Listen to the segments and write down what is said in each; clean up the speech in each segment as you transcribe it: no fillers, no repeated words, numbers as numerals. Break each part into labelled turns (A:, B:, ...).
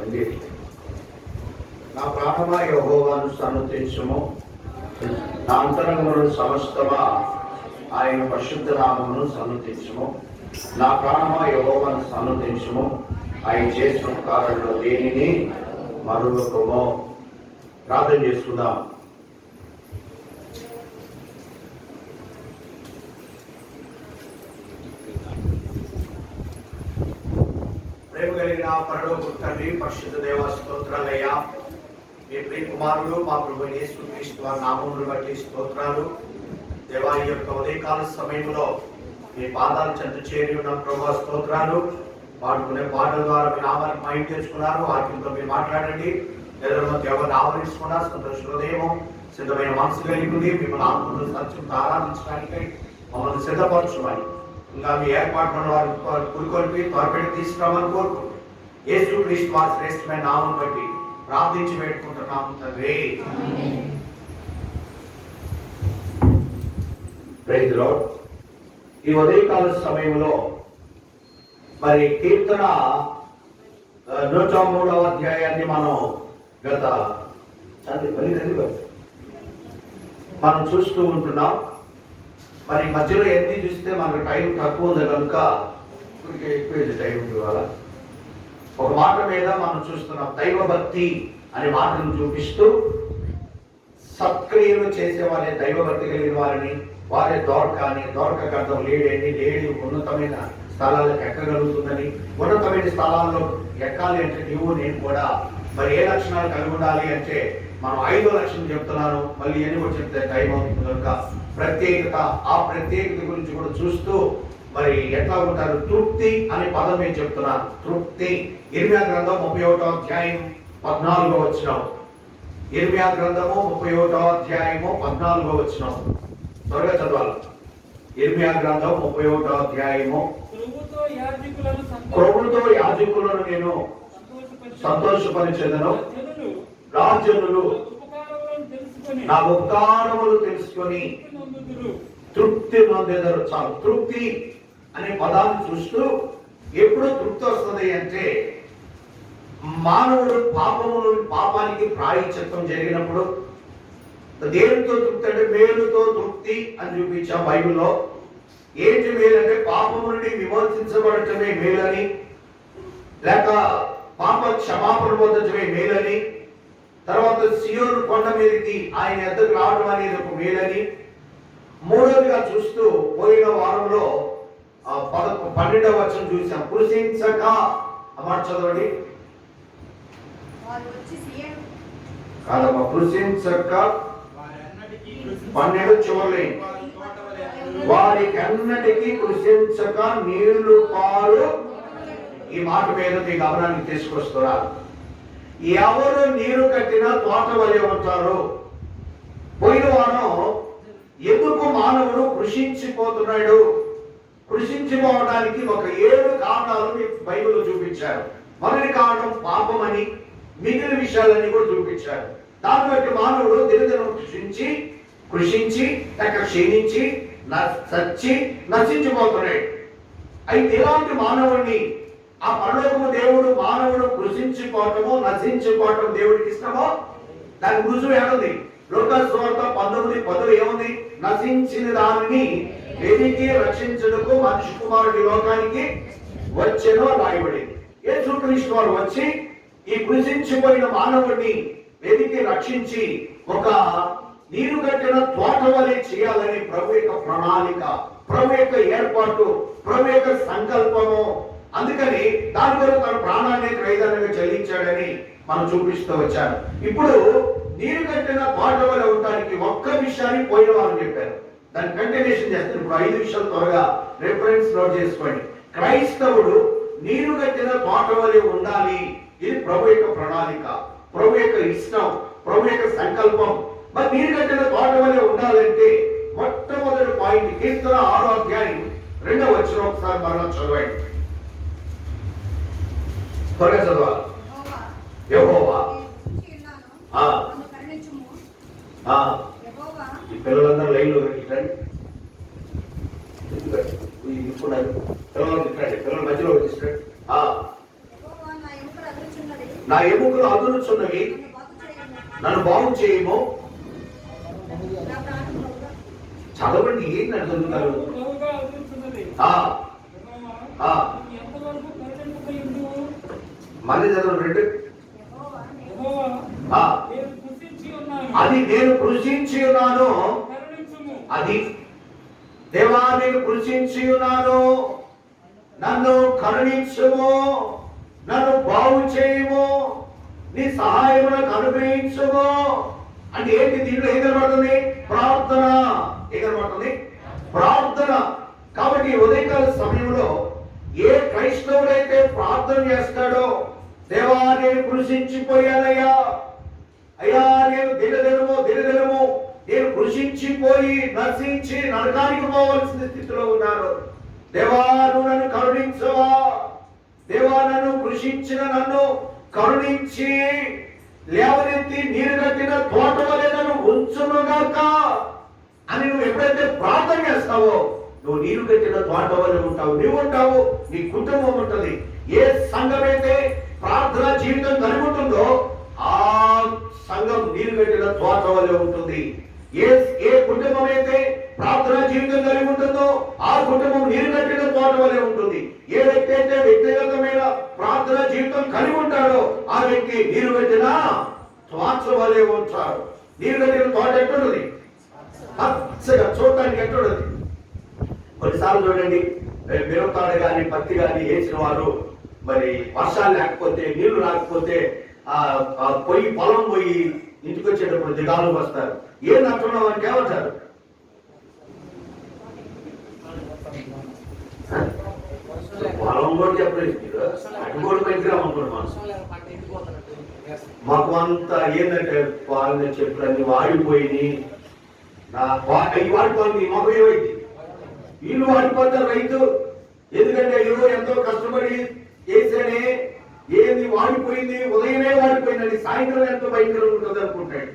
A: ఉంది. నా ప్రాణమా యెహోవాను సన్నుతించుము, నా అంతరంగమును సమస్తమా ఆయన పరిశుద్ధ నామమును సన్నుతించుము. నా ప్రాణమా యెహోవాను సన్నుతించుము, ఆయన చేసిన ఉపకారంలో దేనిని మరువకుము. ప్రార్థన చేసుకుందాం. ప్రేమ కలిగిన పరలోక తండ్రి, పరిశుద్ధ దేవ స్తోత్రాలయ్యా. మీ ప్రియ కుమారుడు మా ప్రభువైన యేసుక్రీస్తు వారి నామమును బట్టి స్తోత్రాలు. దేవా, ఈ యొక్క ఉదయకాల సమయంలో మీ పాదాల చెంత చేరి ఉన్న ప్రభు స్తోత్రాలు. పాడుకునే పాటల ద్వారా మీ నామాన్ని మైండ్ తెచ్చుకున్నారు. వాక్యంతో మీరు మాట్లాడండి. ఎవరిని ఆవరించుకున్నారు. సంతోష హృదయం, సిద్ధమైన మనసు కలిగి ఉంది. మిమ్మల్ని ఆత్మను సత్యంతో ఆరాధించడానికి మమ్మల్ని సిద్ధపరచుమని, ఇంకా మీ ఏర్పాటు వారి పురుకొల్పి త్వరపెట్టి తీసుకురామని కోరుకుంటూ యేసుక్రీస్తు వారి శ్రేష్టమైన నామం బట్టి ప్రార్థించి పెట్టుకుంటున్నాము తండ్రి. Praise the Lord. ఈ ఉదయకాల సమయంలో మరి కీర్తన 103వ అధ్యాయాన్ని మనం మనం చూస్తూ ఉంటున్నాం. మరి మధ్యలో ఎన్ని చూస్తే మనకు టైం తక్కువ ఉంది కనుక ఎక్కువ టైం ఇవాళ ఒక మాట మీద మనం చూస్తున్నాం. దైవభక్తి అనే మాటను చూపిస్తూ సత్క్రియలు చేసేవారే దైవభక్తి కలిగిన వారిని, వారే దోరక అర్థం లేడి ఉన్నతమైన స్థలాలకు ఎక్కగలుగుతుందని, ఉన్నతమైన స్థలాల్లో ఎక్కాలి అంటే నువ్వు నేను కూడా మరి ఏ లక్షణాలు కలిగి ఉండాలి అంటే మనం 5 లక్షణాలు చెప్తున్నాను. మళ్ళీ ఎన్ని కూడా చెప్తే టైం అవుతుంది కనుక ప్రత్యేకత, ఆ ప్రత్యేకత గురించి కూడా చూస్తూ మరి ఎట్లా ఉంటారు. తృప్తి అనే పదం నేను చెప్తున్నాను. తృప్తి. ఇర్మియా గ్రంథం 31వ అధ్యాయం 14వ వచనం. ఇర్మియా గ్రంథము 31వ అధ్యాయము 14వ వచనం. త్వరగా చదవాలి. ఇర్మియా గ్రంథం 31వ అధ్యాయము. ప్రభువుతో యాజకులను నేను సంతోషపరిచెదను, రాజనులు నా ఉపకారములు తెలుసుకొని తృప్తి నొందెదరు. చాలు. తృప్తి అనే పదాన్ని చూస్తూ ఎప్పుడు తృప్తి వస్తుంది అంటే మానవుడు పాపానికి ప్రాయశ్చిత్తం జరిగినప్పుడు. దేనితో తృప్తి అంటే మేలుతో తృప్తి అని చూపించాం బైబిల్లో. ఏంటి మేలు అంటే పాపము నుండి విమోచించబడటమే మేలని, లేక పాప క్షమాపణ పొందటమే మేలని, తర్వాత సియోను కొండ మీదకి ఆయన ఎద్దకు రావడం అనేది ఒక మేలని. మూడవదిగా చూస్తూ పోయిన వారంలో 12వ వచనం చూసాం. కృషించక అమాట చదవండి. కాదమ్మా, కృషించక 12 చివరి వారికి అన్నిటికీ కృషించక నీళ్లు పారు. ఈ మాట మీద మీ గమనానికి తీసుకొస్తున్నారు. ఎవరు నీరు కట్టిన తోట వలె ఉంటారు. పోయిన వారం ఎందుకు మానవుడు కృషించిపోతున్నాడు, కృషించిపోవడానికి ఒక 7 కారణాలు మీకు బైబిల్లో చూపించారు. మొదటి కారణం పాపమని, మిగిలిన విషయాలన్నీ కూడా చూపించారు. దాన్ని బట్టి మానవుడు దినదినం కృషించి లేక క్షీణించి చచ్చి నశించిపోతున్నాడు. అయితే ఇలాంటి మానవుడిని ఆ పరలోకము దేవుడు మానవుడు కృషించిపోవటము నశించిపోవటం దేవుడికి ఇష్టమో దాని రుజువు ఏముంది? లూకాసు సువార్త 19:10 ఏముంది? నశించిన దానిని వెతికి రక్షించుటకు మనిషి కుమారుడి లోకానికి వచ్చెను రాయబడింది. యేసుక్రీస్తు వారు వచ్చి ఈ కృషించిపోయిన మానవుడిని వెతికి రక్షించి ఒక నీరు కట్టిన తోట వలె చేయాలని ప్రభు యొక్క ప్రణాళిక, ప్రభు యొక్క ఏర్పాటు, ప్రభు యొక్క సంకల్పము. అందుకని దాని కొరకు తన ప్రాణాన్ని క్రయధనంగా చెల్లించాడని మనం చూపిస్తూ వచ్చాను. ఇప్పుడు నీరు కట్టిన తోట వలె ఉండడానికి ఒక్క విషయాన్ని పోయిన వారు చెప్పారు. దాన్ని కంటిన్యూషన్ చేస్తారు. ఇప్పుడు 5 విషయాలు త్వరగా రిఫరెన్స్ నోట్ చేసుకోండి. క్రైస్తవుడు నీరు కట్టిన తోట వలె ఉండాలి. ఇది ప్రభు యొక్క ప్రణాళిక, ప్రభు యొక్క ఇష్టం, ప్రభు యొక్క సంకల్పం. మరి నీరు కట్టిన తోట వలె ఉండాలంటే మొట్టమొదటి పాయింట్ కీర్తన 6వ అధ్యాయం 2వ వచనం ఒకసారి మరలా చదవండి. త్వరగా చదవాలి. యెహోవా ఈ పిల్లలందరూ లైన్లో రండి. పిల్లలు మధ్యలో తీసుకురండి. నా ఎముకలు అదురుచున్నవి, నన్ను బాగు చేయము. చదవండి, ఏంటి అడుగుతున్నారు? మళ్ళీ చదవండి. అది నేను కృషించి ఉన్నాను. అది దేవా, నేను కృషించి ఉన్నాను, నన్ను కరుణించుము, నన్ను బాగు చేయము, నీ సహాయములకు అనుగ్రహించుము. అంటే ఏంటి? దీంట్లో ఏం కనబడుతుంది? ప్రార్థన. ఏం కనబడుతుంది? ప్రార్థన. కాబట్టి ఉదయకాల సమయంలో ఏ క్రైస్తవుడైతే ప్రార్థన చేస్తాడో, దేవా నేను కృషించిపోయానయ్యా, అయ్యా నేను దినదినము నేను కృషించిపోయి నశించి నరకానికి పోవలసిన స్థితిలో ఉన్నాను. దేవా నువ్వు నన్ను కరుణించవా, దేవా నన్ను కృషించిన నన్ను కరుణించి లేవనెత్తి నీరు కట్టిన తోట వలె నన్ను ఉంచునుగాక అని నువ్వు ఎప్పుడైతే ప్రార్థన చేస్తావో, నువ్వు నీరు కట్టిన తోట వలె ఉంటావు. నువ్వు ఉంటావు, నీ కుటుంబం ఉంటుంది. ఏ సంఘమైతే ప్రార్థన జీవితం కలిగి ఉంటుందో ఆ సంఘం నీరు కట్టిన తోట వలె ఉంటుంది. ఏ కుటుంబం అయితే ప్రార్థన జీవితం కలిగి ఉంటుందో ఆ కుటుంబం నీరు కట్టిన తోట వలె ఉంటుంది. ఏ వ్యక్తి అయితే వ్యక్తిగతమైన ప్రార్థన జీవితం కలిగి ఉంటాడో ఆ వ్యక్తి నీరు కట్టిన తోట వలె ఉంటాడు. నీరు కట్టిన తోట ఎట్టుండదు? పచ్చగా చూడటానికి ఎట్టుండదు. కొన్నిసార్లు చూడండి, మిరపకాడ కానీ పత్తి కానీ వేసిన వారు మరి వర్షాలు లేకపోతే నీళ్లు రాకపోతే పొయ్యి పొలం పోయి ఇంటికి వచ్చేటప్పుడు దిగాలు వస్తారు. ఏం అంటున్నావు అని ఏమంటారు? పొలం కూడా చెప్పలేదు, అటు కూడా పనికిరాము అనుకున్నాం. మాకు అంతా ఏంటంటే వాళ్ళ చెట్లన్నీ వాడిపోయి వాడిపోయింది. మాకు ఏమైంది? వీళ్ళు వాడిపోతారు రైతు. ఎందుకంటే అయ్యో ఎంతో కష్టపడి వేసానే, ఏది వాడిపోయింది, ఉదయమే వాడిపోయిందండి, సాయంత్రం ఎంతో భయంకరంగా ఉంటుంది అనుకుంటాడు.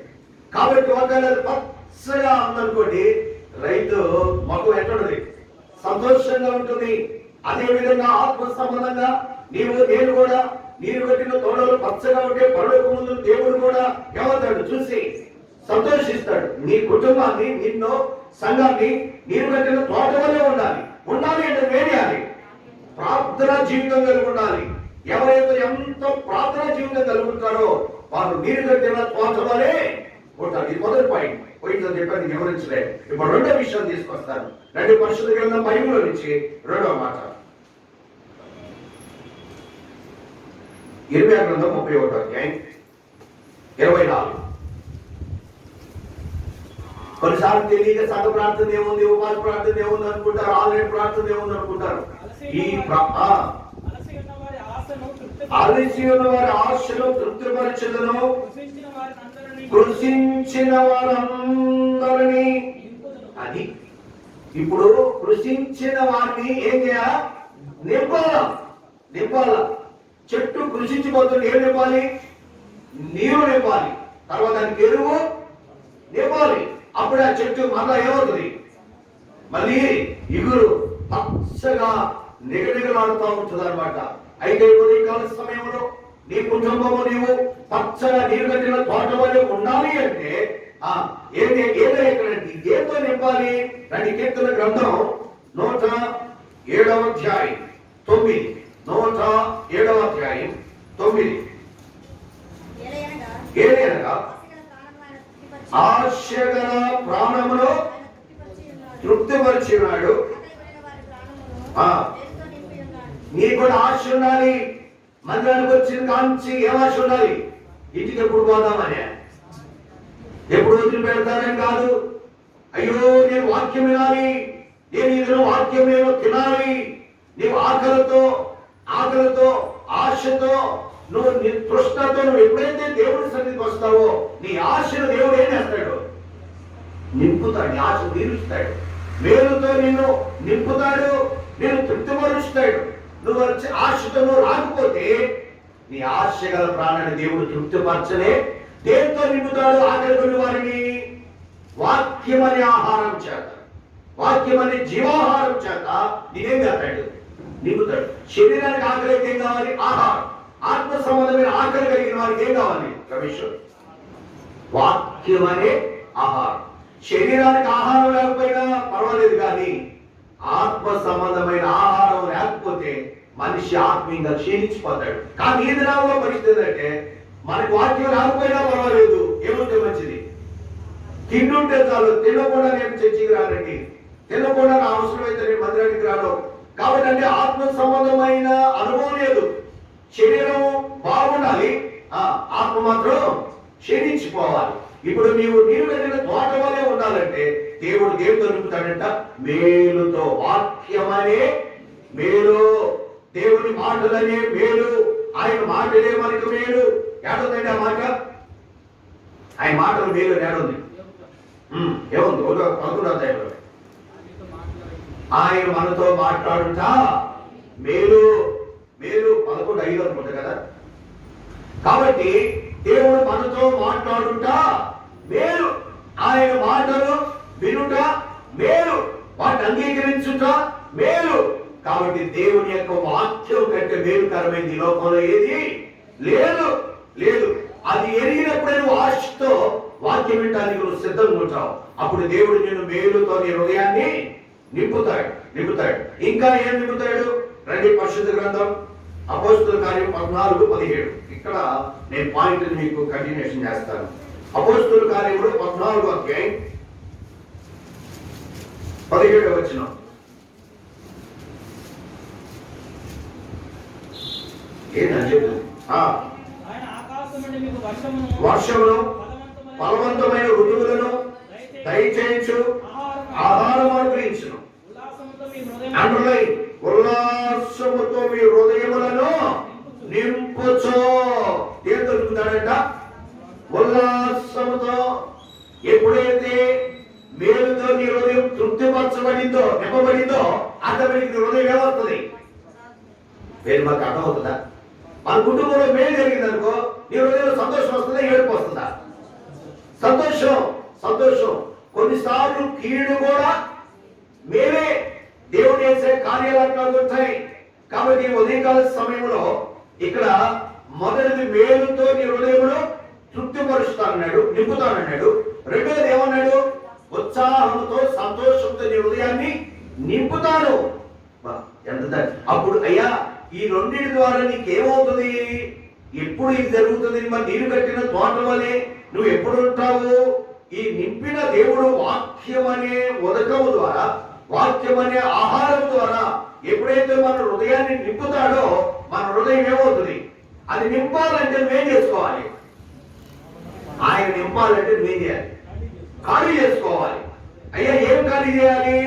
A: కాబట్టి ఒకవేళ పచ్చగా ఉందనుకోండి, రైతు మొక్క ఎట్లుంటది? సంతోషంగా ఉంటుంది. అదే విధంగా ఆత్మ సంబంధంగా నేను కూడా నీరు కట్టిన తోటలు పచ్చగా ఉంటే పరలోక ముందు దేవుడు కూడా ఏమవుతాడు? చూసి సంతోషిస్తాడు. నీ కుటుంబాన్ని, నిన్ను, సంఘాన్ని నీరు కట్టిన తోట వల్లే ఉండాలి. అంటే వేయాలి, ప్రార్థన జీవితం కలిగి ఉండాలి. ఎవరైతే ఎంత ప్రార్థన జీవితం కలుగుతారో వారు నీరు కట్టిన తోట వల్లే ఉంటారు. ఇది మొదటి పాయింట్ అని చెప్పి వివరించలేదు. ఇప్పుడు రెండో విషయం తీసుకొస్తాను. రెండు పరిశుద్ధ గ్రంథం బైబిల్లో నుంచి రెండవ మాట, ఇర్మియా గ్రంథం 31వ అధ్యాయం 24. కొన్నిసార్లు తెలియక సంఘ ప్రార్థన ఏముంది, ఉపాధి ప్రార్థన ఏముంది అనుకుంటారు, ఆన్లైన్ ప్రార్థన ఏముంది అనుకుంటారు. అలసి ఉన్న వారి ఆశను తృప్తిపరచదును, కృషించిన వారందరినీ. అది ఇప్పుడు కృషించిన వారిని ఏం చేయాలి? నింపాల. చెట్టు కృషించిపోతుంది, ఏం నింపాలి? నీరు నింపాలి. తర్వాత దానికి ఎరువు నింపాలి. అప్పుడు ఆ చెట్టు మళ్ళా ఏమవుతుంది? మళ్ళీ ఇగురు పచ్చగా నిగనిగలాడుతూ ఉంటుంది అనమాట. అయితే ఉదయకాల సమయంలో నీ కుటుంబము నీవు పచ్చగా నీరు కట్టిన తోట వలె ఉండాలి అంటే ఏదో నింపాలి. దాని కీర్తన గ్రంథం 107వ అధ్యాయం 9. 107వ అధ్యాయం 9. ఏదైనా ఆశగల ప్రాణమును తృప్తిపరిచినాడు. నీకు కూడా ఆశ ఉండాలి. మందిరానికి వచ్చిన కాంచి ఏం ఆశ ఉండాలి? ఇంటికి ఎప్పుడు పోదామని, ఎప్పుడు వదిలిపెడతానని కాదు. అయ్యో నేను వాక్యం వినాలి, నేను ఇదిలో వాక్యం నేను తినాలి. నీవు ఆకలితో ఆశతో నువ్వు తృష్ణతో నువ్వు ఎప్పుడైతే దేవుడి సన్నిధికి వస్తావో నీ ఆశను దేవుడు ఏం చేస్తాడు? నింపుతాడు. నీ ఆశ తీరుస్తాడు. మేలుతో నిన్ను నింపుతాడు, నేను తృప్తిపరుస్తాడు. నువ్వు వచ్చి ఆశతో నువ్వు రాకపోతే నీ ఆశ గల ప్రాణాన్ని దేవుడు తృప్తిపరచలే. దేంతో నింపుతాడు? ఆకలి వారిని వాక్యమనే ఆహారం చేత, వాక్యమనే జీవాహారం చేత నేనేం చేస్తాడు? నింపుతాడు. శరీరానికి ఆకలి అయితే ఏం కావాలి? ఆహారం. ఆత్మ సంబంధమైన ఆకలి కలిగిన వారికి ఏం కావాలి రమేష్? వాక్యం అనే ఆహారం. శరీరానికి ఆహారం లేకపోయినా పర్వాలేదు, కానీ ఆత్మ సంబంధమైన ఆహారం లేకపోతే మనిషి ఆత్మీయంగా క్షీణించిపోతాడు. కానీ ఈ దినాల్లో పరిస్థితి అంటే మనకు వాక్యం లేకపోయినా పర్వాలేదు, ఏముంటే మంచిది, తింటుంటే చాలు. తినకుండా నేను చర్చికి రానండి, తినకుండా నా అవసరమైతే నేను మందిరానికి రాను. కాబట్టి అంటే ఆత్మ సంబంధమైన అనుభవం లేదు. శరీరం బాగుండాలి, ఆత్మ మాత్రం క్షీణించిపోవాలి. ఇప్పుడు నీవు వెళ్ళిన తోట వలె ఉండాలంటే దేవుడు దేవుడు నింపుతాడంట మేలుతో. వాక్యమనే మేలు, దేవుని మాటలనే మేలు, ఆయన మాటలే మనకు మేలు. ఏడుందండి ఆ మాట? ఆయన మాటలు మేలు ఏడుంది? ఏముంది? 11వ అధ్యాయంలో ఆయన మనతో మాట్లాడుట మేలు. మేలు 11:5 అనుకుంటా కదా. కాబట్టి దేవుడు మనతో మాట్లాడుట మేలు, ఆయన మాటలు వినుట మేలు, వాటిని అంగీకరించుట మేలు. కాబట్టి దేవుని యొక్క వాక్యం కంటే మేలుకరమైంది లోకంలో ఏది లేదు లేదు. అది ఎరిగినప్పుడే నువ్వు ఆశతో వాక్యం వినడానికి నువ్వు సిద్ధంగా ఉంటావు. అప్పుడు దేవుడు నిన్ను మేలుతో నీ హృదయాన్ని నింపుతాడు. ఇంకా ఏం నింపుతాడు? రండి పరిశుద్ధ గ్రంథం అపోస్తలుల కార్యం 14:17. ఇక్కడ నేను పాయింట్ మీకు కంటిన్యూషన్ చేస్తాను. అపోస్తలుల కార్యములు 14వ అధ్యాయం 17వ వచనం. ఏంటని చెప్పు. వర్షమును ఫలవంతమైన ఋతువులను దయచేయించు, ఆహారం అనుగ్రహించును. ఉల్లాసముతో మీ హృదయములను నింపుచో. ఏం దొరుకుతాడంట? ఉల్లాసముతో. ఎప్పుడైతే మేలుతో నీ హృదయం తృప్తిపరచబడిందో, నింపబడిందో, ఆటోమేటిక్ నీ హృదయం ఏమవుతుంది? వేరు మాకు అర్థమవుతుందా? మన కుటుంబంలో మేలు జరిగింది అనుకో, నీ హృదయంలో సంతోషం వస్తుందా, ఏడుపు వస్తుందా? సంతోషం. కొన్నిసార్లు కీడు కూడా మేలే. దేవుడు చేసే కార్యాలు ఉంటాయి. కాబట్టి ఉదయకాల సమయంలో ఇక్కడ మొదటిది మేలుతో నీ హృదయమును తృప్తిపరుస్తానన్నాడు, నింపుతానన్నాడు. రెండోది ఏమన్నాడు? ఉత్సాహంతో సంతోషంతో నీ హృదయాన్ని నింపుతాను. ఎంత అప్పుడు అయ్యా ఈ రెండింటి ద్వారా నీకేమవుతుంది? ఎప్పుడు ఇది జరుగుతుంది? మరి నీరు కట్టిన తోట వలె నువ్వు ఎప్పుడు ఉంటావు? ఈ నింపిన దేవుడు వాక్యం అనే ఉదకము ద్వారా, వాక్యం అనే ఆహారం ద్వారా ఎప్పుడైతే మన హృదయాన్ని నింపుతాడో మన హృదయం ఏమవుతుంది? అది నింపాలంటే నువ్వేం చేసుకోవాలి? ఆయన నింపాలంటే నువ్వేం చేయాలి? ఖాళీ చేసుకోవాలి. అయ్యా ఏం ఖాళీ చేయాలి?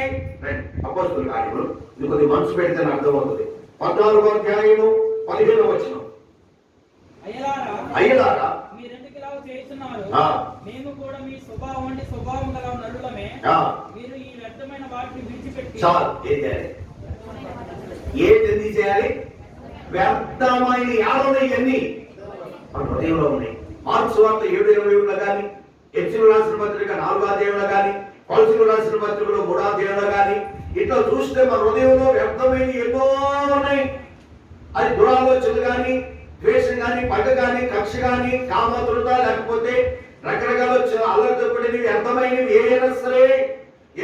A: అపోస్తలుల కార్యములు ఇది కొద్ది మనసు పెడితే అర్థమవుతుంది. 14వ అధ్యాయము 15వ వచనం. అయ్యలారా
B: మేము కూడా మీ స్వభావం అంటే స్వభావం గల నరులమే. మీరు ఈ వ్యర్థమైన వాటిని విడిచిపెట్టి
A: చాలు. ఏం చేయాలి? ఏంటి చేయాలి? వ్యర్థమైన యావన్నీ మన హృదయంలో ఉన్నాయి. మార్క్స్ వార్త 7:21 కానీ, ఎఫెసీయులకు రాసిన పత్రిక 4వ అధ్యాయంలో కానీ, కొలస్సీయులకు రాసిన పత్రికలో 3వ అధ్యాయంలో కానీ ఇట్లా చూస్తే మన హృదయంలో వ్యర్థమైన ఎన్నో ఉన్నాయి. అది దురాలోచనలు కానీ, ద్వేషం కానీ, పగ కానీ, కక్ష కానీ, కామతృత, లేకపోతే రకరకాల అల్లరితోపడినవి, వ్యర్థమైనవి ఏదైనా సరే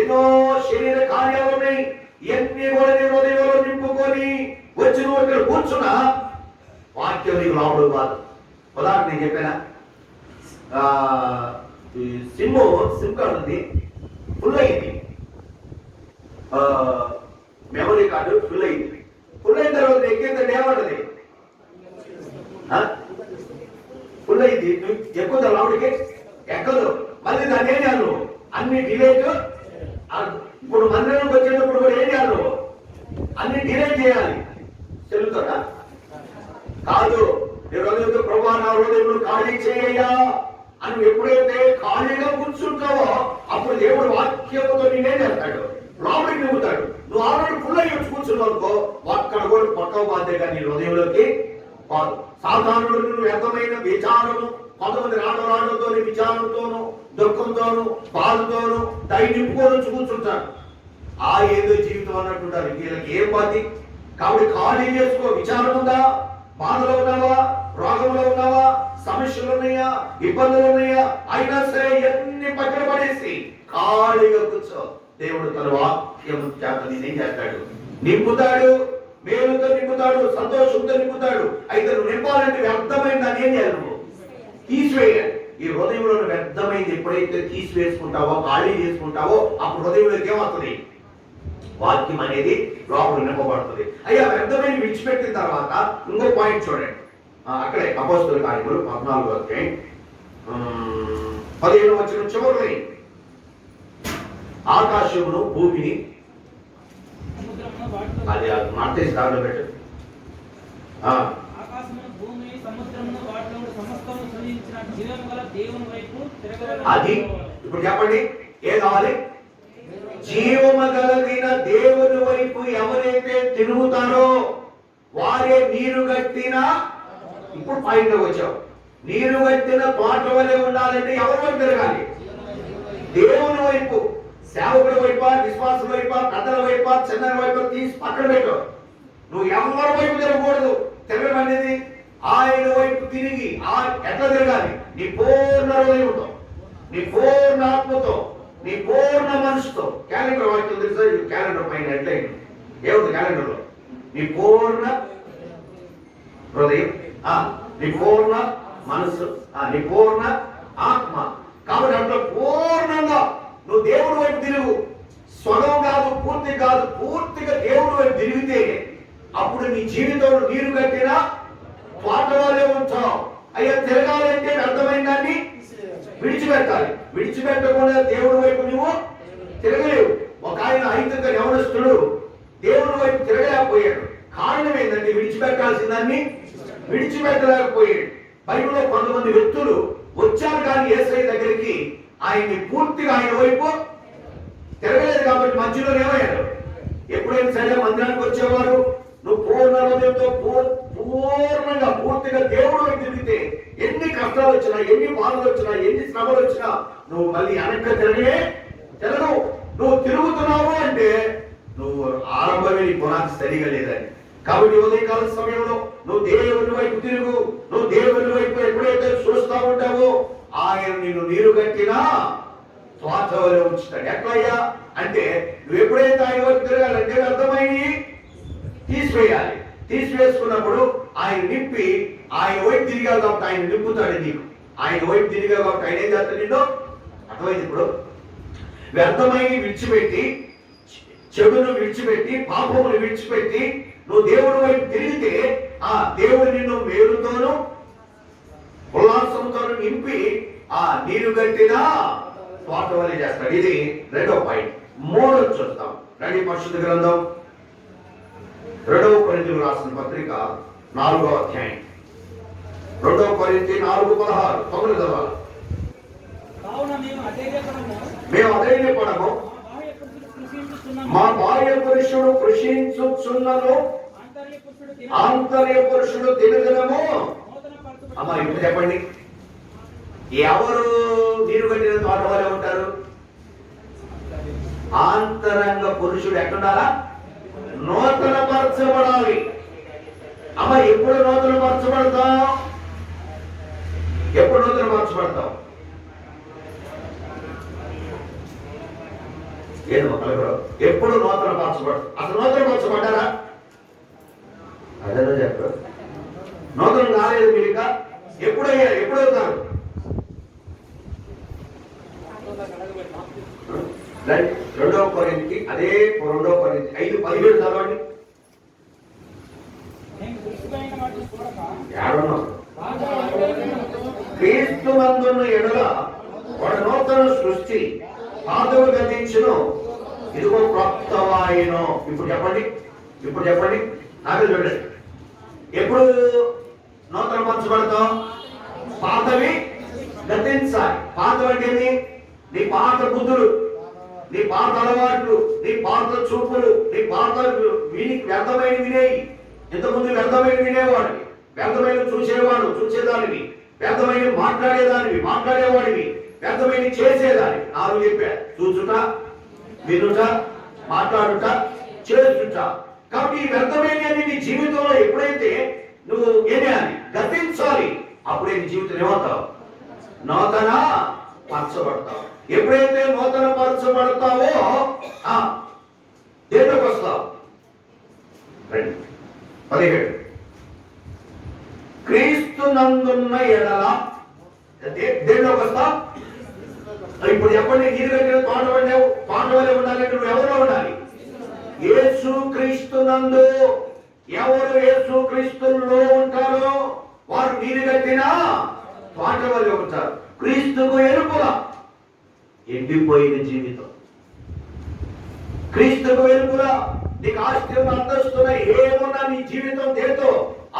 A: ఎన్నో శరీర కార్యాలు ఉన్నాయి. ఇవన్నీ కూడా నీ హృదయంలో నింపుకొని వచ్చి నువ్వు ఇక్కడ కూర్చున్నా వాక్యం నీకు లోపల కాదు. ఉదాహరణ నేను చెప్పానా, సిమ్ కార్డు ఉంది, ఫుల్ అయింది, మెమరీ కార్డు ఫుల్ అయింది. ఫుల్ అయిన తర్వాత ఎక్కేందంటే ఏమంటది? ఫుల్ అయింది, ఎక్కువ లోపలికి ఎక్కదు. మళ్ళీ దాన్ని ఏం చేయాలి? అన్ని డిలేట్. ఇప్పుడు మందిరానికి వచ్చేటప్పుడు కూడా ఏం చేయాలి? అన్ని డిలేట్ చేయాలి. చెల్లుతాడా? కాదు. ప్రభువా నా హృదయంలో ఖాళీ చేయ్యా అని ఎప్పుడైతే ఖాళీగా కూర్చుంటావో అప్పుడు దేవుడు వాక్యముతో నేనేం చేస్తాడు? లోపలికి నింపుతాడు. నువ్వు ఆల్రెడీ ఫుల్ అయ్యి వచ్చి కూర్చున్నావు అనుకో, అక్కడ కూడా పక్కవ బాధ్యత కానీ హృదయంలోకి కాదు. సాధారణ నువ్వు వ్యర్థమైన విచారము, కొంతమంది రావడంతో విచారంతోను, దుఃఖంతోను, బాధతోను దయ నింపుకొని వచ్చి కూర్చుంటారు. ఏదో జీవితం అన్నట్టుంటారు. వీళ్ళకి ఏం బాధ్యత? కాబట్టి ఖాళీ చేసుకో. విచారం ఉందా? బాధలో ఉన్నావా? రోగంలో ఉన్నావా? సమస్యలు ఉన్నాయా, ఇబ్బందులు ఉన్నాయా, అయినా సరే ఎన్ని పక్కన పడేసి ఖాళీగా కూర్చో. దేవుడు తన వాక్యం చేత నేనేం చేస్తాడు? నింపుతాడు, మేలుతో నింపుతాడు, సంతోషంతో నింపుతాడు. అయితే నువ్వు నింపాలంటే వ్యర్థమైన దాన్ని ఏం చేయాలి? నువ్వు తీసివేయాలి. ఈ హృదయంలో వ్యర్థమైంది ఎప్పుడైతే తీసివేసుకుంటావో, ఖాళీ చేసుకుంటావో, అప్పుడు హృదయంలోకి ఏమవుతుంది? వాక్యం అనేది లోపల నింపబడుతుంది. అయ్యా వ్యర్థమైన విడిచిపెట్టిన తర్వాత ఇంకో పాయింట్ చూడండి. అక్కడే అపోస్తలుల కార్యములు 14వ అధ్యాయం 15వ వచనం చివరి, ఆకాశమును భూమిని, అది మార్చేసి దాంట్లో పెట్టు. అది ఇప్పుడు చెప్పండి, ఏ కావాలి? జీవము కలిగిన దేవుని వైపు ఎవరైతే తిరుగుతారో వారే నీరు గట్టిన, ఇప్పుడు పాయింట్ వచ్చావు, నీరు గట్టిన తోట వలె ఉండాలంటే ఎవరి వైపు తిరగాలి? దేవుని వైపు. సేవకుడి వైపు, విశ్వాసుల వైపు, పెద్దల వైపు, చిన్న వైపు తీసి పక్కన పెట్టు. నువ్వు ఎవరి వైపు తిరగకూడదు. తిరగడం అనేది ఆయన వైపు తిరిగి ఎట్లా తిరగాలి? నీ పూర్ణ హృదయంతో, నీ పూర్ణ ఆత్మతో, నీ పూర్ణ మనసుతో. క్యాలెండర్ వాక్యం తెలుసా? క్యాలెండర్ పైన హెడ్లైన్ ఏముంది క్యాలెండర్ లో? నీ పూర్ణ హృదయం, నీ పూర్ణ మనసు, నీ పూర్ణ ఆత్మ. కాబట్టి అట్లా పూర్ణంగా నువ్వు దేవుడి వైపు తిరుగు. స్వగం కాదు, పూర్తి కాదు, పూర్తిగా దేవుడి వైపు తిరిగితే అప్పుడు నీ జీవితంలో నీరు కట్టిన తోట వలె ఉంటావు. అయ్యా తిరగాలంటే అర్థమైన దాన్ని విడిచిపెట్టాలి. విడిచిపెట్టకుండా దేవుడి వైపు నువ్వు తిరగలేవు. ఒక ఆయన ఐదుగా యవనస్తుడు దేవుడి వైపు తిరగలేకపోయాడు. కారణం ఏంటంటే విడిచిపెట్టాల్సిన దాన్ని విడిచిపెట్టలేకపోయాడు. బైబిల్లో కొంతమంది వ్యక్తులు వచ్చారు కానీ యేసయ్య దగ్గరికి ఆయన్ని పూర్తిగా ఆయన వైపు తిరగలేదు. కాబట్టి మధ్యలో ఏమయ్యారు? ఎప్పుడైనా సరే మందిరానికి వచ్చేవారు నువ్వు పూర్ణ హృదయంతో పూర్ణంగా పూర్తిగా దేవుడు వైపు తిరిగితే ఎన్ని కష్టాలు వచ్చినా, ఎన్ని బాధలు వచ్చినా, ఎన్ని శ్రమలు వచ్చినా నువ్వు మళ్ళీ వెనక్కి తిరగవు. నువ్వు తిరుగుతున్నావు అంటే నువ్వు ఆరంభమే నీ పునాది సరిగా లేదని. కాబట్టి ఉదయకాల సమయంలో నువ్వు దేవుని వైపు తిరుగు. నువ్వు దేవుని వైపు ఎప్పుడైతే చూస్తా ఉంటావో ఆయన నిన్ను నీరు కట్టినా తోట వలె ఉంచుతాడు. ఎట్లయ్యా అంటే నువ్వు ఎప్పుడైతే ఆయన వైపు తిరగాలంటే అర్థమైంది తీసివేయాలి. తీసివేసుకున్నప్పుడు ఆయన నింపి ఆయన వైపు తిరిగావు కాబట్టి ఆయన నింపుతాడు నీకు. ఆయన వైపు తిరిగావు కాబట్టి ఆయన ఏం చేస్తాడు? నిన్ను అర్థమైంది. ఇప్పుడు వ్యర్థమైన విడిచిపెట్టి, చెడును విడిచిపెట్టి, పాపమును విడిచిపెట్టి నువ్వు దేవుడి వైపు తిరిగితే ఆ దేవుడు నిన్ను మేలుతోనూ ఉల్లాసంతోనూ నింపి నీరు కట్టిన తోట వలె చేస్తాడు. ఇది రెండో పాయింట్. మూడోది చూస్తాం. రండి పరిశుద్ధ గ్రంథం 2వ కొరింథీయులకు రాసిన పత్రిక 4వ అధ్యాయం 2వ కొరింథీ 4:16 9 చదవాలి. మేము అధైర్యపడము, మా బాహ్య పురుషుడు కృషించుచున్నను, ఆంతర్య పురుషుడు దినదినము. అమ్మా ఇప్పుడు చెప్పండి, ఎవరు నీరు కట్టిన తోట వలె ఉంటారు? ఆంతరంగ పురుషుడు ఎట్లుండాలా? నూతన పరచబడాలి. అమ్మ ఎప్పుడు నూతన పరచబడతావు? ఎప్పుడు నూతన పరచబడతావు? ఏది మొక్కలు ఎప్పుడు నూతన పరచబడతావు? అసలు నూతన పరచబడ్డారా? అదే చెప్పారు. నూతనం కాలేదు మీరు ఇంకా. ఎప్పుడయ్యారు? ఎప్పుడవుతారు? 2వ కొరింథీ, అదే 2వ కొరింథీ 5:17 చదవండి. క్రీస్తునందున్న ఎడల వాడు నూతన సృష్టి, పాతవి గతించును, ఇదిగో క్రొత్తవాయును. ఇప్పుడు చెప్పండి, ఇప్పుడు చెప్పండి, నాకు చూడండి. ఎప్పుడు నూతన పరచబడతాం? పాతవి గతించాలి. పాతవి అంటే నీ పాత బుద్ధులు, నీ పాత అలవాట్లు, నీ పాత చూపులు, నీ పాత వ్యర్థమైన వినేయి. ఇంతకుముందు వ్యర్థమైన వినేవాడివి, వ్యర్థమైన చూసేదానివి, వ్యర్థమైన మాట్లాడేవాడివి, వ్యర్థమైన చేసేదానివి. 4 చెప్పా: చూచుట, వినుట, మాట్లాడుట, చేసుట. కాబట్టి ఈ వ్యర్థమైన నీ జీవితంలో ఎప్పుడైతే నువ్వు ఏం చేయాలి? గతించాలి. అప్పుడే నీ జీవితం ఏమవుతావు? నూతన పరచబడతావు. ఎప్పుడైతే నూతన పరచబడతావో దేంట్లోకి వస్తావు? 17 క్రీస్తు నందున్న ఎడల దేంట్లోకి వస్తావు? ఇప్పుడు చెప్పండి, నీరు కట్టిన తోట వలె ఉండాలంటే నువ్వు ఎవరో ఉండాలి? యేసు క్రీస్తు నందు. ఎవరు యేసు క్రీస్తులో ఉంటారో వారు నీరు కట్టిన తోట వలె ఉంటారు. క్రీస్తుకు ఎరుపుల ఎండిపోయిన జీవితం, క్రీస్తుకు వెలుపుల నీకు ఆస్తి అంతస్తున్న ఏమున్నా నీ జీవితం దేతో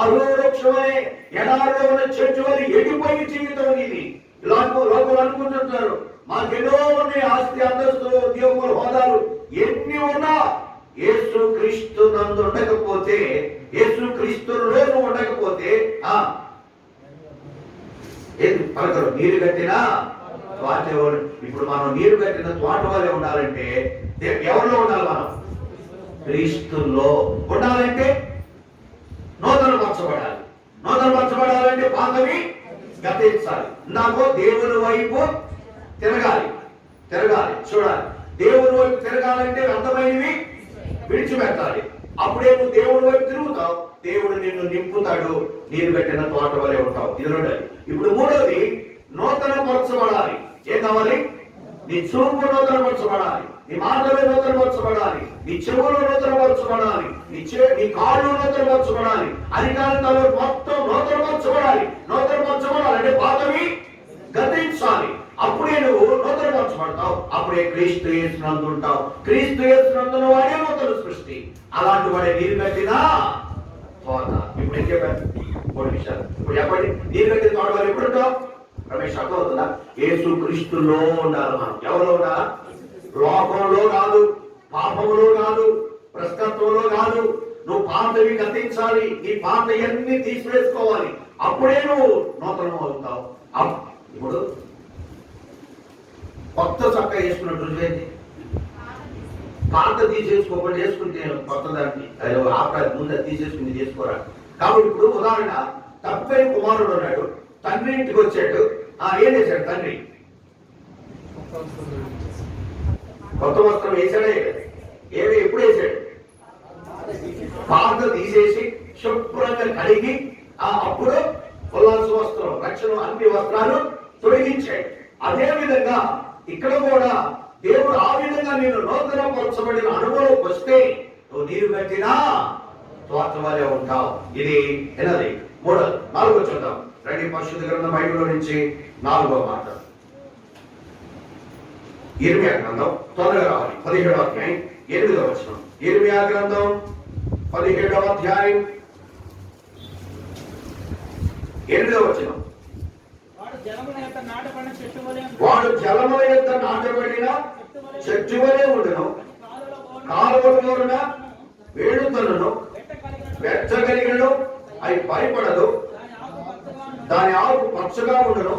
A: అరువృక్షమనే ఎడారిలో ఉన్న చెట్టు వల్ల ఎండిపోయిన జీవితం నీది. లోపల అనుకుంటుంటారు మాకెన్నో ఉన్నాయి ఆస్తి అంతస్తులు ఉద్యోగులు హోదాలు ఎన్ని ఉన్నా యేసు క్రీస్తు నందు ఉండకపోతే, యేసు క్రీస్తులో ఉండకపోతే ఏది పలకరు. నీరు కట్టినా తోట. ఇప్పుడు మనం నీరు కట్టిన తోట వల్లే ఉండాలంటే ఎవరిలో ఉండాలి? మనం క్రీస్తులో ఉండాలంటే నూతన పరచబడాలి. నూతన పరచబడాలంటే పాతవి గతించాలి. నాకు దేవుని వైపు తిరగాలి. చూడాలి. దేవుని వైపు తిరగాలంటే వ్యర్థమైనవి విడిచిపెట్టాలి. అప్పుడే నువ్వు దేవుని వైపు తిరుగుతావు. దేవుడు నిన్ను నింపుతాడు. నీరు కట్టిన తోట వలె ఉంటావు. ఇది రెండోది. ఇప్పుడు మూడోది నూతన పరచబడాలి. ఏం కావాలి? నీ చూపు నూతన పరచబడాలి, నీ మాటలు నూతన పరచబడాలి, నీ చెవులు నూతన పరచబడాలి, నీ కాళ్ళు నూతన పరచబడాలి, అధికారులు మొత్తం నూతన పరచబడాలి. నూతన పరచబడాలి అంటే పాతవి గతించాలి. అప్పుడే నువ్వు నూతన పరచబడతావు. అప్పుడే క్రీస్తు యేసునందు ఉంటావు. క్రీస్తు యేసునందున్న వాడే నూతన సృష్టి. అలాంటి వాడే నీరు కట్టిన తోట. ఇప్పుడు ఏం చెప్పాను? 3 విషయాలు. ఇప్పుడు చెప్పండి, నీరు కట్టిన తోట వాళ్ళు ఎప్పుడు ఉంటావు? రమేష్ అర్థమవుతుందా? యేసు క్రీస్తులో ఉండాలి. మనం ఎవరో ఉండాలా? లోకంలో కాదు, పాపములో కాదు, భ్రష్టత్వంలో కాదు. నువ్వు పాతవి గతించాలి. ఈ పాత అన్ని తీసివేసుకోవాలి. అప్పుడే నువ్వు నూతనం అవుతావు. ఇప్పుడు కొత్త చక్క వేసుకున్నట్టు రుజువైంది. పాత తీసేసుకోకుండా చేసుకుంటే కొత్త దాన్ని ఆపరాది. ముందు తీసేసుకుని చేసుకోరా. కాబట్టి ఇప్పుడు ఉదాహరణ, తప్పైన కుమారుడు ఉన్నాడు. తండ్రి ఇంటికి వచ్చాడు. ఏం చేశాడు తండ్రి? కొత్త వస్త్రం వేసాడే. ఎప్పుడు వేసాడు? పాత తీసేసి శుభ్రంగా కడిగి అప్పుడు ఉల్లాస వస్త్రం, రక్షణ అన్ని వస్త్రాలు తొలగించాడు. అదే విధంగా ఇక్కడ కూడా దేవుడు ఆ విధంగా నేను నూతన పరచబడిన అనుభవం వస్తే నువ్వు నీరు కట్టినా తోట వలె ఉంటావు. ఇది ఎన్నది? 4 చూద్దాం. రండి, పరిశుద్ధ గ్రంథం బైబిల్లో నుంచి 4వ మాట. ఇర్మియా గ్రంథం త్వరగా రావాలి. 17వ అధ్యాయం 8వ వచనం. ఇర్మియా గ్రంథం 17వ అధ్యాయం 8వ వచనం. వాడు జలముల యొక్క నాటబడిన చెట్టు వలె ఉండును, కాలువల వేడుతలను వెచ్చగలిగను, అవి భయపడదు, దాని ఆకు పచ్చగా ఉండును,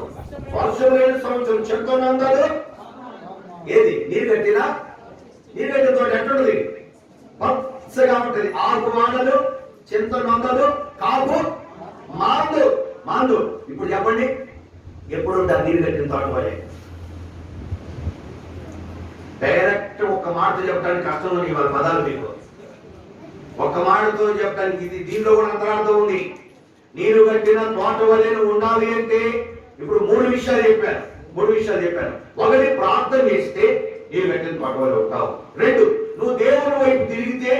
A: వర్షం లేని సంవత్సరం చెట్టునందరూ. ఏది? నీరు కట్టిన తోట ఎట్లుంటది? పచ్చగా ఉంటది. ఆకు మానలు, చింత నొందలు, కాపు మాందు. ఇప్పుడు చెప్పండి, ఎప్పుడు ఉంటారు నీరు కట్టిన తోట వలె? డైరెక్ట్ ఒక్క మాటతో చెప్పడానికి కష్టంలో ఇవాళ పదాలు మీకు. ఒక్క మాటతో చెప్పడానికి ఇది దీనిలో కూడా అంతరార్థం ఉంది. నీరు కట్టిన తోట వలె నువ్వు ఉండాలి అంటే ఇప్పుడు 3 విషయాలు చెప్పాను. 1, ప్రార్థన చేస్తే నీరు కట్టిన తోట వలె ఉంటావు. 2, నువ్వు దేవుని వైపు తిరిగితే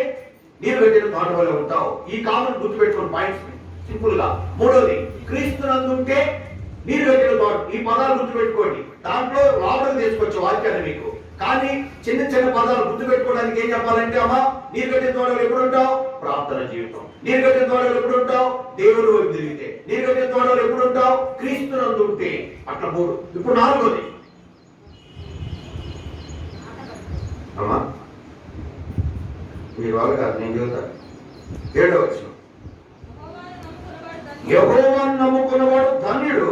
A: నీరు కట్టిన తోట వలె ఉంటావు. ఈ కామెంట్ గుర్తుపెట్టుకుని పాయింట్స్ సింపుల్ గా. 3వది, క్రీస్తు నందుంటే నీరు కట్టిన తోట. ఈ పదాలు గుర్తుపెట్టుకోండి. దాంట్లో లోపలికి తీసుకొచ్చే వాక్యాన్ని మీకు. కానీ చిన్న పదాలు గుర్తుపెట్టుకోవడానికి ఏం చెప్పాలంటే, అమ్మా నీరు కట్టిన తోటలు ఎప్పుడు ఉంటావు? ప్రార్థన జీవితం. నీరు కట్టిన తోటలు ఎప్పుడు ఉంటావు? దేవుని వైపు తిరిగితే. నీరు కట్టిన తోటలు ఎప్పుడు ఉంటావు? క్రీస్తు నందు ఉంటే. అట్లా 3. ఇప్పుడు 4వది అమ్మా మీ వాళ్ళు కాదు, నేను చెబుతాను. 7వ వచనం. యెహోవాను నమ్ముకున్నవాడు ధన్యుడు,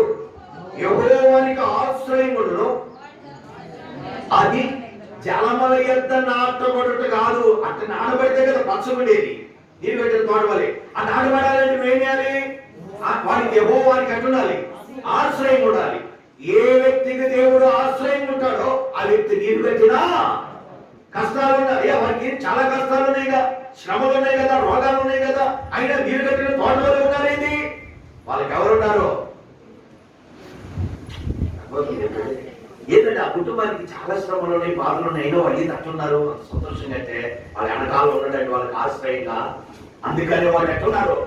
A: యెహోవానికి ఆశ్రయముడును. అది జలముల యొద్ద నాటబడుట కాదు. అట్లా నాటబడితే కదా పచ్చబడేది. నీరు కట్టిన తోట వలె. ఆ నాటబడాలంటే నువ్వేం చేయాలి? వాడికి యెహోవానికి ఎట్లుండాలి? ఆశ్రయం ఉండాలి. ఏ వ్యక్తికి దేవుడు ఆశ్రయం ఉంటాడో ఆ వ్యక్తి నీరు కట్టినా కష్టాలు ఉన్నాయి. వారికి చాలా కష్టాలు ఉన్నాయిగా, శ్రమలు ఉన్నాయి కదా, రోగాలు ఉన్నాయి కదా, అయినా నీరు కట్టిన తోటలో ఉన్నారేంటి? వాళ్ళకి ఎవరున్నారు? ఏంటంటే ఆ కుటుంబానికి చాలా శ్రమలు ఉన్నాయి, బాధలు ఉన్నాయి, అయినా వాళ్ళు ఏంటి అట్లున్నారు? సంతోషంగా అంటే వాళ్ళ వెనకాల ఉండడానికి వాళ్ళకి ఆశ్రయంగా, అందుకని వాళ్ళు ఎట్లున్నారు?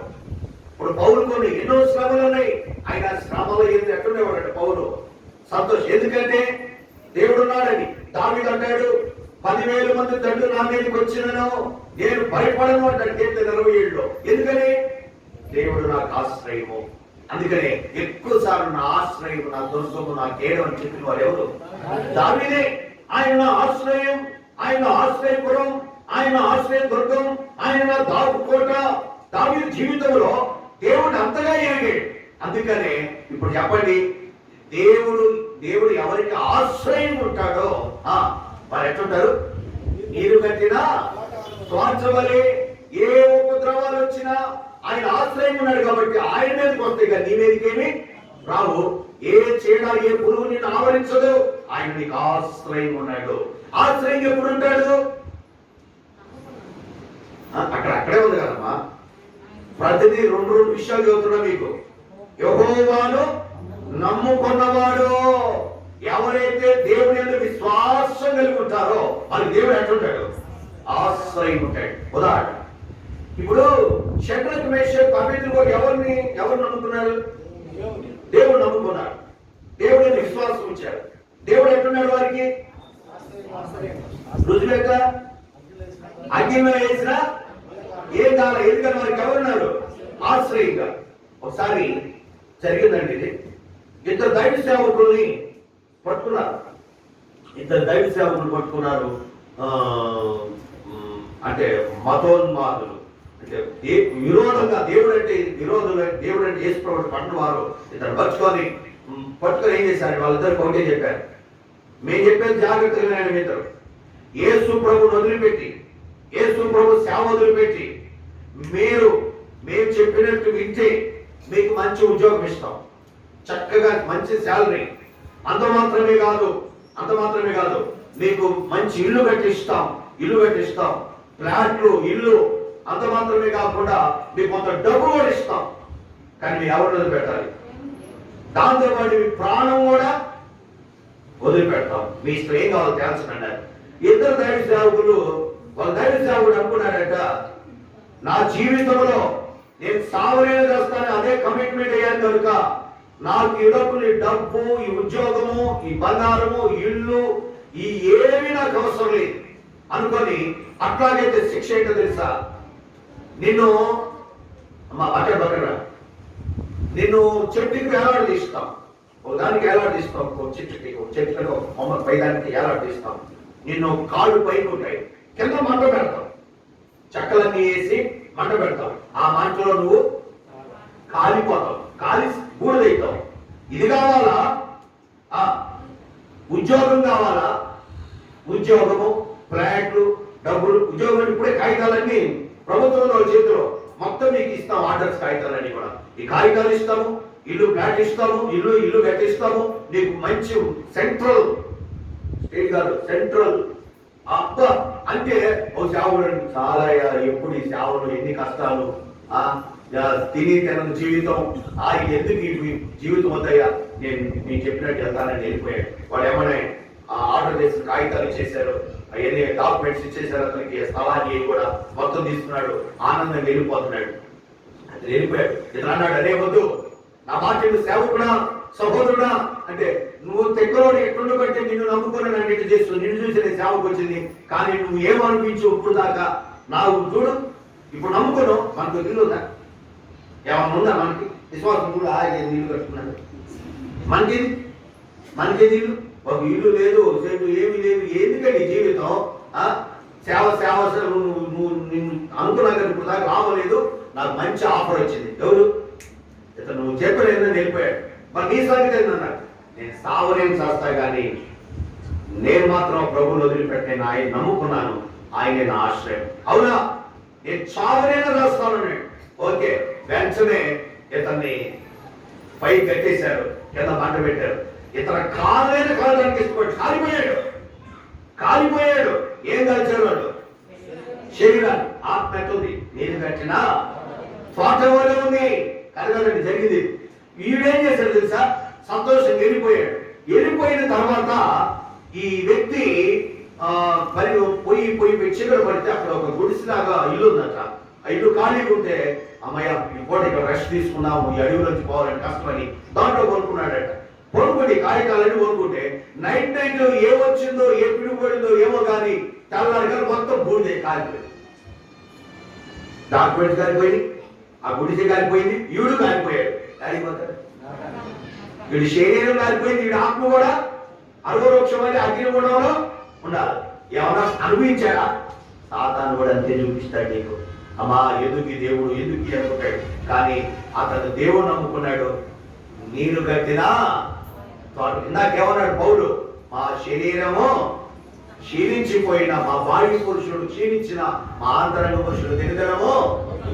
A: ఇప్పుడు పౌలు కొన్ని ఎన్నో శ్రమలు ఉన్నాయి, ఆయన శ్రమలు ఏంటి ఎట్లుండేవాడు పౌలు? సంతోషం. ఎందుకంటే దేవుడు ఉన్నాడని. దావీదు అంటాడు, 10,000 మంది దండు నా మీదకి వచ్చినను నేను భయపడను అంటాడు కీర్తన 47లో. ఎందుకని? దేవుడు నాకు ఆశ్రయము. అందుకనే ఎక్కువ సార్లు నా ఆశ్రయం, నా దుర్గము, నా కేడం అని చెప్పిన వారు ఎవరు? దావీదే. ఆయన ఆశ్రయం, ఆయన ఆశ్రయపురం, ఆయన ఆశ్రయ దుర్గం, ఆయన దాపుకోట. దావీదు జీవితంలో దేవుడు అంతగా ఎరిగాడు. అందుకనే ఇప్పుడు చెప్పండి, దేవుడు ఎవరికి ఆశ్రయం ఉంటాడో వారు ఎట్లుంటారు? నీరు కట్టినా తోచవలే. ఏ ఉపద్రవాలు వచ్చినా ఆయన ఆశ్రయం ఉన్నాడు కాబట్టి ఆయన మీదకి వస్తాయి కదా, నీ మీదకేమి రావు. ఏ చీడ, ఏ పురుగు నిన్ను ఆవరించదు. ఆయన నీకు ఆశ్రయం ఉన్నాడు. ఆశ్రయం ఎప్పుడు ఉంటాడు? అక్కడే ఉంది కదమ్మా. ప్రతిదీ 2 విషయాలు చెబుతున్నా మీకు. యెహోవాను నమ్ముకున్నవాడు, ఎవరైతే దేవుని యందు విశ్వాసం కలిగి ఉంటారో వాళ్ళకి దేవుడు ఎట్లుంటాడు? ఆశ్రయం ఉంటాడు. ఉదాహరణ, ఇప్పుడు షడ్రక్ మేషక్ అబేద్నెగో ఎవరు నమ్ముకున్నారు? దేవుడు నమ్ముకున్నారు. దేవుడు విశ్వాసం ఉంచారు. దేవుడు ఎట్లున్నాడు వారికి? రుజువేక అగ్నిలో వేసినా ఏం కాదు. ఎందుకని వారికి ఎవరున్నారు? ఆశ్రయంగా. ఒకసారి జరిగిందండి ఇది. 2 దైవ సేవకుల్ని పట్టుకున్నారు. 2 దైవ సేవకులు పట్టుకున్నారు. అంటే మతోన్మాదులు, అంటే విరోధంగా దేవుడు అంటే యేసు ప్రభువుని పట్టిన వారు ఇద్దరు పట్టుకొని ఏం చేశారు? వాళ్ళిద్దరికి ఒకటే చెప్పారు, మేము చెప్పేది జాగ్రత్తగా వినండి మిత్రులు. యేసు ప్రభువుని వదిలిపెట్టి, యేసు ప్రభు సేవ వదిలిపెట్టి మేము చెప్పినట్టు వింటే మీకు మంచి ఉద్యోగం ఇస్తాం, చక్కగా మంచి శాలరీ, అంత మాత్రమే కాదు మీకు మంచి ఇల్లు కట్టిస్తాం, ఫ్లాట్లు, ఇల్లు, అంత మాత్రమే కాకుండా మీకు కొంత డబ్బు కూడా ఇస్తాం. కానీ మీరు ఎవరు వదిలిపెట్టాలి? దాంతో పాటు మీ ప్రాణం కూడా వదిలిపెడతాం. మీ ఇష్టం, ఏం కావాలో తెలుసునండి. 2 దైవ సేవకులు, వాళ్ళ దైవ సేవకుడు అనుకున్నాడట, నా జీవితంలో నేను సావలేని చేస్తాను, అదే కమిట్మెంట్ అయ్యాను కనుక నాకు ఈ డబ్బు, ఈ ఉద్యోగము, ఈ బంగారము, ఇల్లు, ఈ ఏమి నాకు అవసరం లేదు అనుకొని, అట్లాగైతే శిక్ష ఏంటో తెలుసా? నిన్ను నిన్ను చెట్టుకి వేలాడదీస్తాం, ఒక దానికి వేలాడదీస్తాం, ఒక చెట్టుకి ఒక కొమ్మ పైదానికి వేలాడదీస్తాం. నిన్ను కాళ్ళు పైకి ఉంటాయి, కింద మంట పెడతాం, చెక్కలన్నీ వేసి మంట పెడతాం. ఆ మంటలో నువ్వు కాలిపోతావు, కాలి బూడిదవుతావు. ఇది కావాలా? ఉద్యోగం కావాలా? ఉద్యోగము, ఫ్లాట్లు, డబ్బులు. ఉద్యోగం ఇప్పుడే కాగితాలన్నీ ప్రభుత్వంలో చేతిలో మొత్తం మీకు ఇస్తాం, ఆర్డర్స్ కాగితాలన్నీ కూడా. ఈ కాగితాలు ఇస్తాము, ఇల్లు ఫ్లాట్ ఇస్తాము, ఇల్లు కట్టిస్తాము, నీకు మంచి సెంట్రల్ స్టేట్ కాదు, సెంట్రల్ అబ్బా అంటే ఓ సేవలు చాలా. ఎప్పుడు ఈ సేవలు ఎన్ని కష్టాలు, తినని జీవితం, ఎందుకు ఈ జీవితం వద్దయ్యా, నేను మీకు చెప్పినట్టు వెళ్తానని వెళ్ళిపోయాడు. వాడు ఏమన్నా ఆర్డర్ చేసిన కాగితాలు ఇచ్చేశారు, అవన్నీ డాక్యుమెంట్స్ ఇచ్చేశారు, అతనికి స్థలాన్ని కూడా మొత్తం తీసుకున్నాడు, ఆనందంగా వెళ్ళిపోతున్నాడు. అతను వెళ్ళిపోయాడు. ఇతను అన్నాడు, అదే వద్దు, నా మాట సేవకుడా, సహోదరుడా, అంటే నువ్వు తెక్కలోని ఎట్లుండు కంటే నిన్ను నమ్ముకొని నన్ను ఇటు చేస్తూ నిన్ను చూసి నేను సేవకు వచ్చింది, కానీ నువ్వు ఏమనిపించు ఇప్పుడు దాకా నాకు చూడు. ఇప్పుడు నమ్ముకున్నావు, మనకు ఇల్లు ఉందా? ఏమన్నా ఉందా మనకి? విశ్వాసం కూడా ఇల్లు కట్టుకున్నాడు. మనకి ఇల్లు, ఒక ఇల్లు లేదు, ఏమి లేదు. ఎందుకండి జీవితం? సేవ నువ్వు నిన్ను అనుకున్నా కానీ ఇప్పుడు దాకా రావలేదు, నాకు మంచి ఆఫర్ వచ్చింది. ఎవరు? ఇతను నువ్వు చెప్పలేదు, వెళ్ళిపోయాడు. మరి నీ సంగతి ఏంటన్నాడు? నేను సావలేని చేస్తా కానీ నేను మాత్రం ప్రభువుని వదిలిపెట్టాను, ఆయన నమ్ముకున్నాను, ఆయనే నా ఆశ్రయం. అవునా? నేను చావలేని రాస్తాను. ఓకే, వెంటనే ఇతన్ని పై కట్టేశారు, కింద మంట పెట్టారు. ఇతర కాలైన కాలానికి ఇష్టపడి కాలిపోయాడు. ఏం కాల్చారు వాడు? శరీరాన్ని. ఆత్మ ఎట్టుంది? నీరు కట్టినా తోట వలె ఉంది. కలగాలని జరిగింది. వీడేం చేశాడు తెలుసా? సంతోషం వెళ్ళిపోయిన తర్వాత ఈ వ్యక్తి మరి పోయి చీకటి పడితే అక్కడ ఒక గుడిసిలాగా ఇల్లు ఉందట. ఆ ఇల్లు ఖాళీగా ఉంటే అమ్మయ్య ఇంకోటి ఇక్కడ రెస్ట్ తీసుకున్నాము, ఈ అడవిలోంచి పోవాలని కష్టమని దాంట్లో కొనుక్కున్నాడట. కొనుక్కుంటే కాయకాలని కొనుక్కుంటే నైట్ ఏ వచ్చిందో ఏ పిడుగుపడిందో ఏమో కానీ తెల్లారి కానీ మొత్తం బూడిదే కాలిపోయింది. డాక్యుమెంట్స్ కాలిపోయింది, ఆ గుడిసె కాలిపోయింది, ఈడు కాలిపోయాడు. కాలిపోతాడు. వీడి శరీరం కాలిపోయింది, వీడి ఆత్మ కూడా అరువరోక్షమైన అగ్నిగుణంలో ఉండాలి. ఏమన్నా అనుభవించాడా? సాతాను కూడా అంతే చూపిస్తాడు నీకు. అమ్మా ఎందుకు దేవుడు ఎందుకు అనుకుంటాడు. కానీ అతను దేవుడు నమ్ముకున్నాడు. నీరు కట్టినా ఇందాకేమన్నాడు పౌలు? మా శరీరము క్షీణించిపోయిన, మా బాహ్య పురుషుడు క్షీణించిన, మా ఆంతరంగ పురుషుడు దిగదనము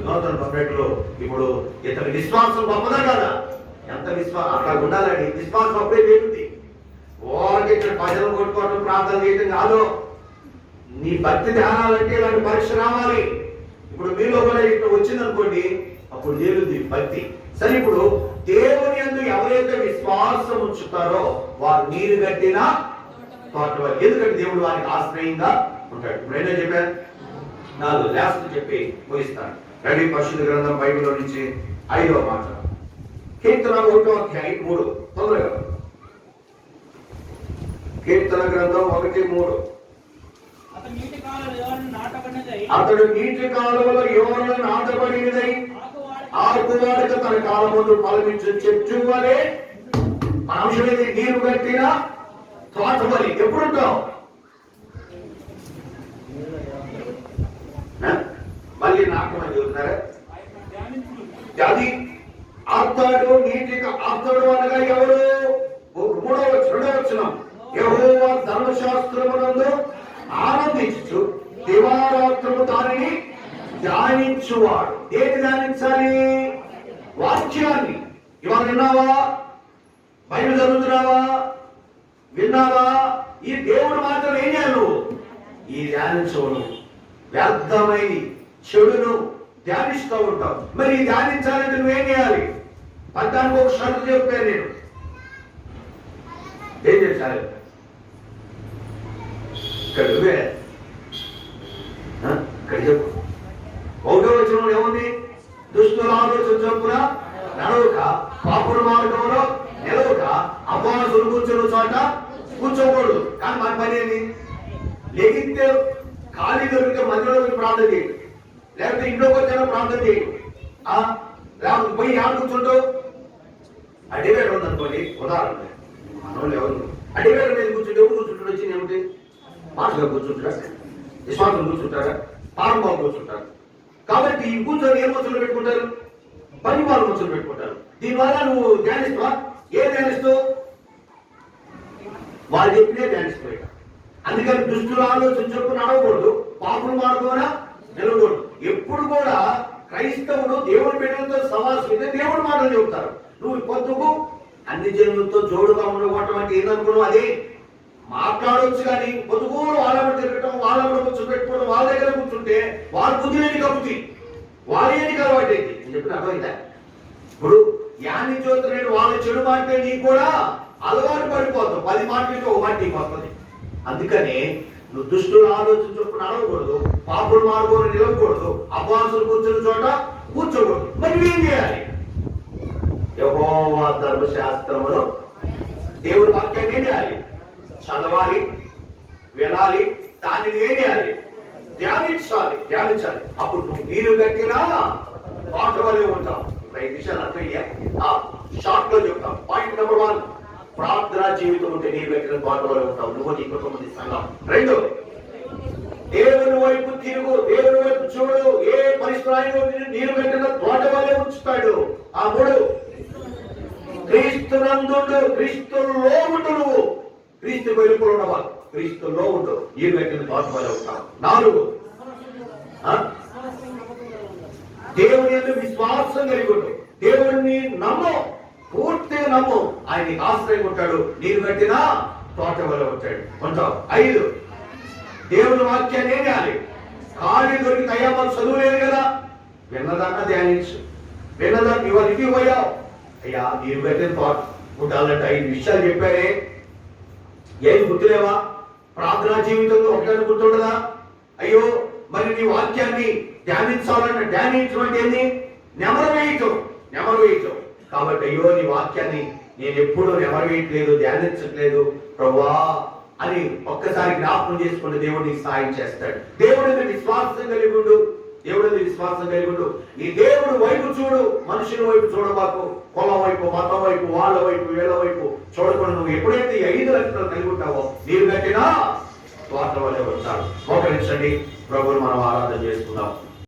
A: నూతన పన్నట్లు. ఇప్పుడు ఇతని విశ్వాసం గొప్పదా కదా? ఎంత విశ్వాసం అట్లా ఉండాలండి. విశ్వాసం అప్పుడే వేరుంది. ఓకే ఇక్కడ భజనలు కొట్టుకోవడం ప్రార్థన చేయడం కాదు. నీ భక్తి ధ్యానాలంటే ఇలాంటి పరీక్ష రావాలి. ఇప్పుడు మీలో కూడా ఇక్కడ వచ్చిందనుకోండి, అప్పుడు తేలుంది భక్తి. సరే, ఇప్పుడు దేవుని యందు ఎవరైతే విశ్వాసం ఉంచుతారో వారు నీరు కట్టిన తోట వారు. ఎందుకంటే దేవుడు వారికి ఆశ్రయంగా ఉంటాడు. ఇప్పుడు ఏదో చెప్పాను, 4 లాస్ట్ చెప్పి ముగిస్తాను. రెడీ? పరిశుద్ధ గ్రంథం బైబిల్లో నుంచి 5వ మాట, కీర్తన 1వ అధ్యాయం 3. తొందరగా కీర్తన గ్రంథం 1:3. అతడు నీటి కాలువలో యోరను నాటబడినదై ఆకువాడక తన కాలమును ఫలమించు చెట్టు వలె. మన అంశం ఏది? నీరు కట్టిన తోట వలె. ఎప్పుడుంటావు? మళ్ళీ నాటమని చెబుతున్నారా? అది ఆప్తాడు, నీటిగా ఆప్తాడు అనగా ఎవరు? 2వ వచనం, యెహోవా ధర్మశాస్త్రమునందు ఆనందించు దివారాత్రము దానిని ధ్యానించువాడు. ఏంటి ధ్యానించాలి? వాక్యాన్ని. ఇవాళ విన్నావా? బైబిల్ చదువుతున్నావా? విన్నావా? ఈ దేవుడు మాత్రం ఏం చేయాలి? నువ్వు ఈ ధ్యానించవు. వ్యర్థమైన చెడును ధ్యానిస్తూ ఉంటావు. మరి ఈ ధ్యానించాలంటే నువ్వేం చేయాలి? పద్దానికి ఒక షరతు చెప్పాను నేను. ఏం చేశారు? ఇక్కడ నువ్వే ఇక్కడ చెప్పు. 1వ వచనంలో ఏముంది? దుష్టుల ఆలోచన చొప్పున నడవక, పాపుల మార్గంలో నిలవక, అపవాసులు కూర్చున్న చోట కూర్చోకూడదు. కానీ మన పని ఏంటి? లెగితే ఖాళీ దొరికితే మధ్యలో ప్రార్థన చేయడు, లేకపోతే ఇంట్లోకి వచ్చానో ప్రార్థన చేయడు, లేకపోతే పోయి యాడ్ కూర్చుంటావు. అడివేట ఉందనుకోండి, ఉదాహరణ మనోళ్ళు ఎవరు అడివేట మీద కూర్చుంటే ఎవరు కూర్చుంటాడు? వచ్చింది ఏమిటి? మాటగా కూర్చుంటారా? విశ్వాసం కూర్చుంటారా? పారంభావం కూర్చుంటారు. కాబట్టి ఈ కూర్చొని ఏ ముచ్చలు పెట్టుకుంటారు? పని వాళ్ళు ముచ్చలు పెట్టుకుంటారు. దీనివల్ల నువ్వు ధ్యానిస్తావా? ఏ ధ్యానిస్తావు? వాళ్ళు చెప్పినే ధ్యానిస్తావు. అందుకని దుష్టుల ఆలోచన చొప్పున నడవకూడదు, పాపుల మార్గంలో నిలవకూడదు. ఎప్పుడు కూడా క్రైస్తవుడు దేవుని బిడ్డలతో సమాసం అయితే దేవుడి మాటలు చెబుతారు. నువ్వు పొద్దుకు అన్ని జనులతో జోడుగా ఉండకూడటం అంటే ఏందనుకున్నావు? అదే మాట్లాడవచ్చు. కానీ పొద్దుగూరు వాళ్ళ తిరగటం, వాళ్ళ కూర్చొని పెట్టుకోవడం, వాళ్ళ దగ్గర కూర్చుంటే వాళ్ళ బుద్ధిలేని కబుద్ది, వాళ్ళేని అలవాటు అయింది. నేను చెప్పిన అర్థమైందా? ఇప్పుడు యాన్ని చూస్తున్నాడు వాళ్ళ చెడు మాటే నీకు కూడా అలవాటు పడిపోతావు. 10 మాటలకి ఒక మాట నీకు వస్తుంది. అందుకనే నువ్వు దుష్టుల ఆలోచన చొప్పున నడవకూడదు, పాపుల మార్గంలో నిలవకూడదు, అపవాసులు కూర్చున్న చోట కూర్చోకూడదు. మరి ఏం చేయాలి? యెహోవా ధర్మశాస్త్రములో దేవుడి వాక్యాన్ని ఏం చేయాలి? చదవాలి, వినాలి, దానిని ఏం చేయాలి? ధ్యానించాలి. అప్పుడు నువ్వు నీరు కట్టినా పాట వలె ఉంటావు. 5 విషయాలు అర్థమయ్యా? షార్ట్ లో చెప్తాం. పాయింట్ నెంబర్ 1, ప్రార్థనా జీవితం ఉంటే నీరు కట్టిన పాట వలె ఉంటావు. నువ్వు నీ కుటుంబం సంఘం. 2, దేవుని వైపు తిరుగు, దేవుని వైపు చూడు. ఏ పరిస్థితుల్లో నీరు కట్టిన తోట వలె ఉంచుతాడు. 3, క్రీస్తునందుండు, క్రీస్తులో ఉండు. నువ్వు క్రీస్తు వెలుపల ఉన్నవాడు, క్రీస్తులో ఉండు, నీరు కట్టిన తోట వలె ఉంటావు. 4, దేవుని యందు విశ్వాసం కలిగి ఉండు. దేవుణ్ణి నమ్ము, పూర్తిగా నమ్ము, ఆయన నీకు ఆశ్రయం ఉంటాడు. నీరు కట్టినా తోట వల్ల ఉంటాడు ఉంటావు. 5, దేవుని వాక్యాన్ని ఏం చేయాలి? ఖాళీ దొరికి అయ్యా మనం చదువులేదు కదా, విన్నదాకా ధ్యానించు. విన్నదాన్ని ఇవాళ ఇంటికి పోయావు, అయ్యా నీరు కట్టిన తోట ఉండాలంటే 5 విషయాలు చెప్పారే, ఏం గుర్తులేవా? ప్రార్థనా జీవితంలో ఒకటి గుర్తుండదా? అయ్యో మరి నీ వాక్యాన్ని ధ్యానించాలంటే ధ్యానించడం అంటే ఏంది? నెమరు వేయటం. కాబట్టి అయ్యో నీ వాక్యాన్ని నేను ఎప్పుడూ నెమరు వేయట్లేదు, ధ్యానించట్లేదు ప్రభువా అని ఒక్కసారి జ్ఞాపకం చేసుకుంటే దేవుడు నీకు సాయం చేస్తాడు. దేవుడిని విశ్వాసం కలిగి ఉండు. ఈ దేవుడు వైపు చూడు, మనుషుల వైపు చూడబాకు. కులం వైపు, మతం వైపు, వాళ్ళ వైపు, వీళ్ళ వైపు చూడకుండా నువ్వు ఎప్పుడైతే 5 లక్షలు కలిగి ఉంటావో నీరు కట్టినా తోట వల్లే వచ్చాడు. మోకరించండి, ప్రభువుని మనం ఆరాధన చేసుకుందాం.